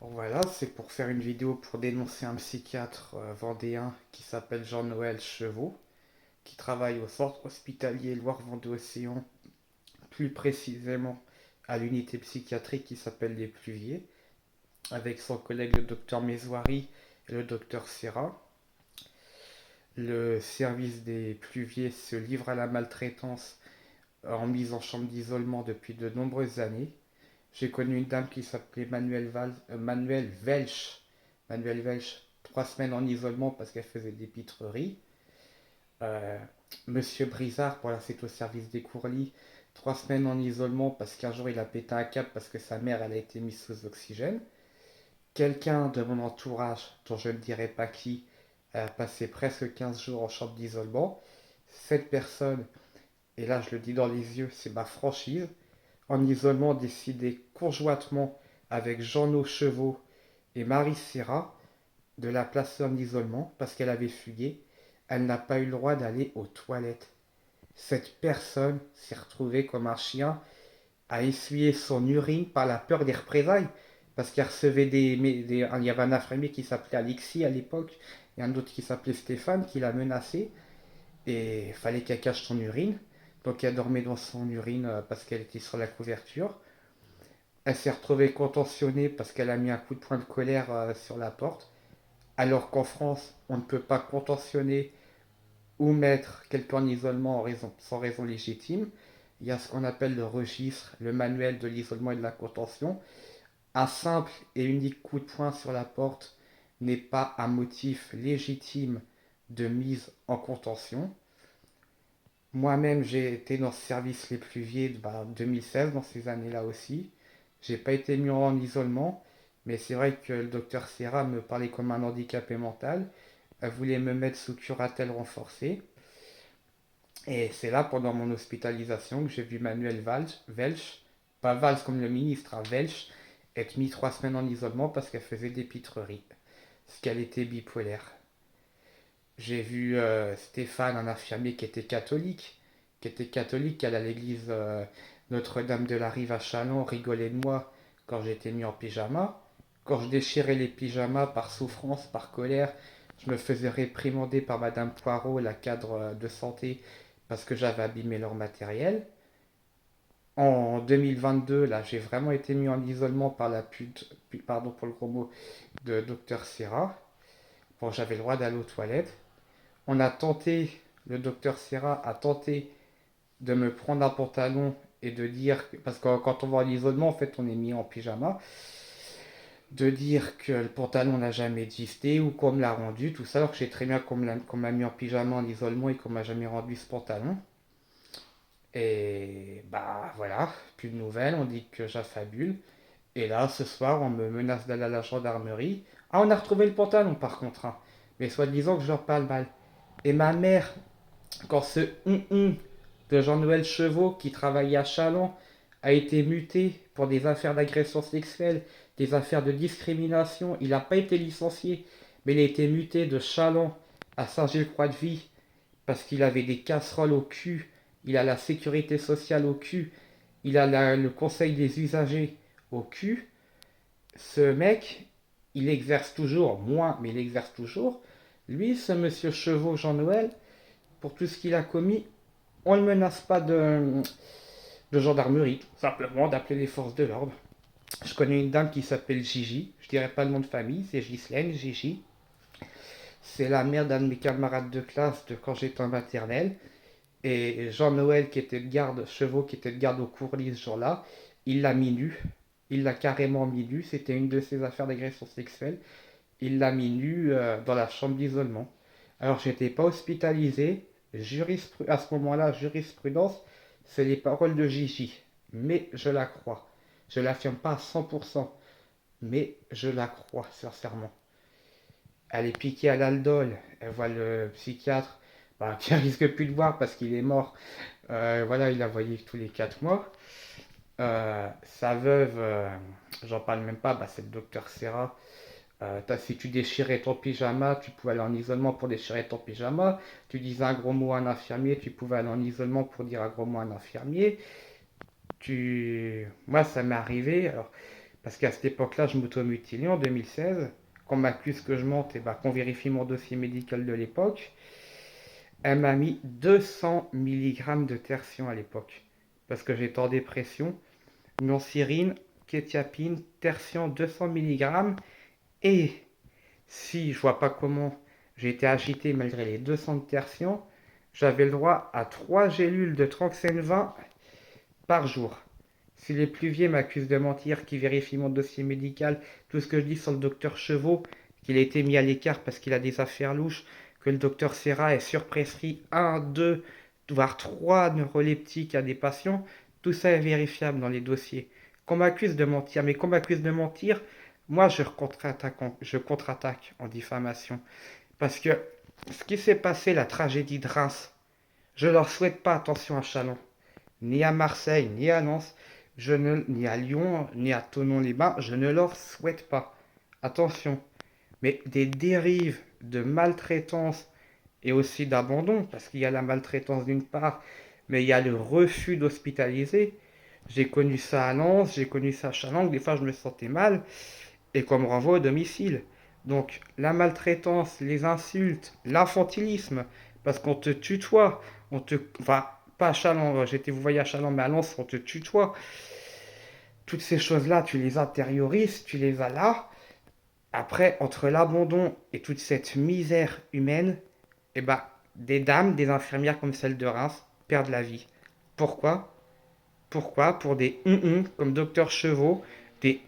Bon, voilà, c'est pour faire une vidéo pour dénoncer un psychiatre vendéen qui s'appelle Jean-Noël Chevaux, qui travaille au centre hospitalier Loire-Vendée-Océan, plus précisément à l'unité psychiatrique qui s'appelle Les Pluviers, avec son collègue le docteur Mézoiri et le docteur Serra. Le service des Pluviers se livre à la maltraitance en mise en chambre d'isolement depuis de nombreuses années. J'ai connu une dame qui s'appelait Manuel Welch. Manuel Welch, 3 semaines en isolement parce qu'elle faisait des pitreries. Euh, Monsieur Brizard, voilà, c'est au service des Courlis, 3 semaines en isolement parce qu'un jour il a pété un câble parce que sa mère elle a été mise sous oxygène. Quelqu'un de mon entourage, dont je ne dirai pas qui, a passé presque 15 jours en chambre d'isolement. Cette personne, et là je le dis dans les yeux, c'est ma franchise, en isolement décidé conjointement avec Jean-No Chevaux et Marie Serra de la placer en isolement parce qu'elle avait fugué. Elle n'a pas eu le droit d'aller aux toilettes. Cette personne s'est retrouvée comme un chien à essuyer son urine par la peur des représailles parce qu'elle recevait il y avait un infirmier qui s'appelait Alexis à l'époque et un autre qui s'appelait Stéphane qui l'a menacé et il fallait qu'elle cache son urine. Donc elle dormait dans son urine parce qu'elle était sur la couverture. Elle s'est retrouvée contentionnée parce qu'elle a mis un coup de poing de colère sur la porte. Alors qu'en France, on ne peut pas contentionner ou mettre quelqu'un en isolement sans raison légitime. Il y a ce qu'on appelle le registre, le manuel de l'isolement et de la contention. Un simple et unique coup de poing sur la porte n'est pas un motif légitime de mise en contention. Moi-même, j'ai été dans ce service les pluviers 2016, dans ces années-là aussi. J'ai pas été mis en isolement, mais c'est vrai que le docteur Serra me parlait comme un handicapé mental. Elle voulait me mettre sous curatelle renforcée. Et c'est là, pendant mon hospitalisation, que j'ai vu Manuel Welch, pas Valls comme le ministre, hein, Welch, être mis 3 semaines en isolement parce qu'elle faisait des pitreries, parce qu'elle était bipolaire. J'ai vu Stéphane, un infirmier qui allait à l'église Notre-Dame de la Rive à Chalon, rigoler de moi quand j'étais mis en pyjama. Quand je déchirais les pyjamas par souffrance, par colère, je me faisais réprimander par Madame Poirot, la cadre de santé, parce que j'avais abîmé leur matériel. En 2022, là, j'ai vraiment été mis en isolement par la pute, pardon pour le gros mot, de Docteur Serra. Bon, j'avais le droit d'aller aux toilettes. On a tenté, le docteur Serra a tenté de me prendre un pantalon et de dire, parce que quand on va à l'isolement, en fait, on est mis en pyjama, de dire que le pantalon n'a jamais existé ou qu'on me l'a rendu, tout ça, alors que j'ai très bien qu'on m'a mis en pyjama en isolement et qu'on m'a jamais rendu ce pantalon. Et bah voilà, plus de nouvelles, on dit que j'affabule. Et là, ce soir, on me menace d'aller à la gendarmerie. Ah, on a retrouvé le pantalon par contre, hein. Mais soi-disant que je leur parle mal. Et ma mère, quand ce de Jean-Noël Chevaux, qui travaillait à Chalon, a été muté pour des affaires d'agression sexuelle, des affaires de discrimination, il n'a pas été licencié, mais il a été muté de Chalon à Saint-Gilles-Croix-de-Vie parce qu'il avait des casseroles au cul, il a la sécurité sociale au cul, il a le conseil des usagers au cul. Ce mec, il exerce toujours, moins, mais il exerce toujours. Lui, ce monsieur Chevaux Jean-Noël, pour tout ce qu'il a commis, on ne menace pas de gendarmerie, tout simplement d'appeler les forces de l'ordre. Je connais une dame qui s'appelle Gigi, je dirais pas le nom de famille, c'est Ghislaine, Gigi. C'est la mère d'un de mes camarades de classe de quand j'étais en maternelle. Et Jean-Noël, qui était de garde, Chevaux, qui était de garde au Courlis ce jour-là, il l'a mis nu. Il l'a carrément mis nu. C'était une de ses affaires d'agression sexuelle. Il l'a mis nu dans la chambre d'isolement. Alors, j'étais pas hospitalisé. À ce moment-là, jurisprudence, c'est les paroles de Gigi. Mais je la crois. Je l'affirme pas à 100%, mais je la crois, sincèrement. Elle est piquée à l'aldol. Elle voit le psychiatre, qui risque plus de voir parce qu'il est mort. Voilà, il la voyait tous les 4 mois. Sa veuve, j'en parle même pas, c'est le docteur Serra. Si tu déchirais ton pyjama, tu pouvais aller en isolement pour déchirer ton pyjama. Tu disais un gros mot à un infirmier, tu pouvais aller en isolement pour dire un gros mot à un infirmier. Moi, ça m'est arrivé. Alors, parce qu'à cette époque-là, je m'automutilais en 2016. Qu'on m'accuse que je monte, et bah, qu'on vérifie mon dossier médical de l'époque. Elle m'a mis 200 mg de tertian à l'époque. Parce que j'étais en dépression. Nonsyrine, kétiapine, tertian 200 mg. Et si je vois pas comment j'ai été agité malgré les 200 de tertian, j'avais le droit à 3 gélules de Tranxène 20 par jour. Si les plus vieux m'accusent de mentir, qui vérifient mon dossier médical, tout ce que je dis sur le docteur Chevaux, qu'il a été mis à l'écart parce qu'il a des affaires louches, que le docteur Serra est surprescrit 1, 2, voire 3 neuroleptiques à des patients, tout ça est vérifiable dans les dossiers. Qu'on m'accuse de mentir, mais qu'on m'accuse de mentir, moi je contre-attaque en diffamation. Parce que ce qui s'est passé, la tragédie de Reims, je leur souhaite pas attention à Chalon ni à Marseille, ni à Lens, ni à Lyon, ni à Thonon-les-Bains, je ne leur souhaite pas. Attention, mais des dérives de maltraitance et aussi d'abandon, parce qu'il y a la maltraitance d'une part, mais il y a le refus d'hospitaliser. J'ai connu ça à Lens, j'ai connu ça à Châlons, des fois je me sentais mal, et qu'on me renvoie au domicile. Donc la maltraitance, les insultes, l'infantilisme, parce qu'on te tutoie, enfin, pas à Chaland, vous voyez à Chaland, mais à Lens, on te tutoie. Toutes ces choses-là, tu les intériorises, tu les as là. Après, entre l'abandon et toute cette misère humaine, eh ben, des dames, des infirmières comme celle de Reims, perdent la vie. Pourquoi? Pourquoi? Pour des comme docteur Chevaux, des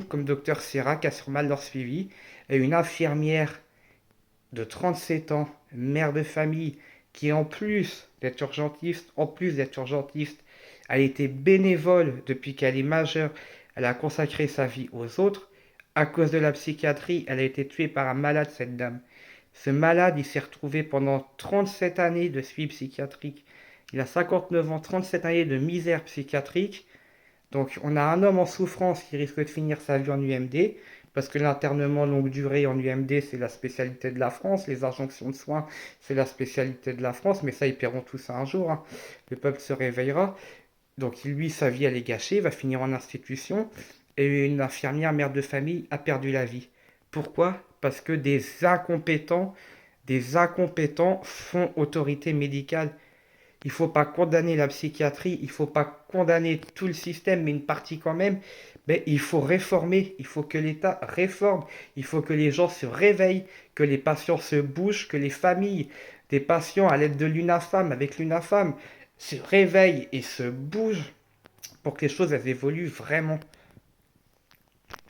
comme docteur Serra qui assure mal leur suivi, et une infirmière de 37 ans, mère de famille, qui en plus d'être urgentiste, a été bénévole depuis qu'elle est majeure, elle a consacré sa vie aux autres. À cause de la psychiatrie, elle a été tuée par un malade, cette dame. Ce malade, il s'est retrouvé pendant 37 années de suivi psychiatrique. Il a 59 ans, 37 années de misère psychiatrique. Donc on a un homme en souffrance qui risque de finir sa vie en UMD, parce que l'internement longue durée en UMD, c'est la spécialité de la France, les injonctions de soins, c'est la spécialité de la France, mais ça, ils paieront tout ça un jour, hein. Le peuple se réveillera. Donc lui, sa vie, elle est gâchée, il va finir en institution, et une infirmière, mère de famille, a perdu la vie. Pourquoi? Parce que des incompétents font autorité médicale. Il ne faut pas condamner la psychiatrie, il ne faut pas condamner tout le système, mais une partie quand même. Mais il faut réformer, il faut que l'État réforme, il faut que les gens se réveillent, que les patients se bougent, que les familles des patients à l'aide de l'UNAFAM, avec l'UNAFAM, se réveillent et se bougent pour que les choses elles évoluent vraiment.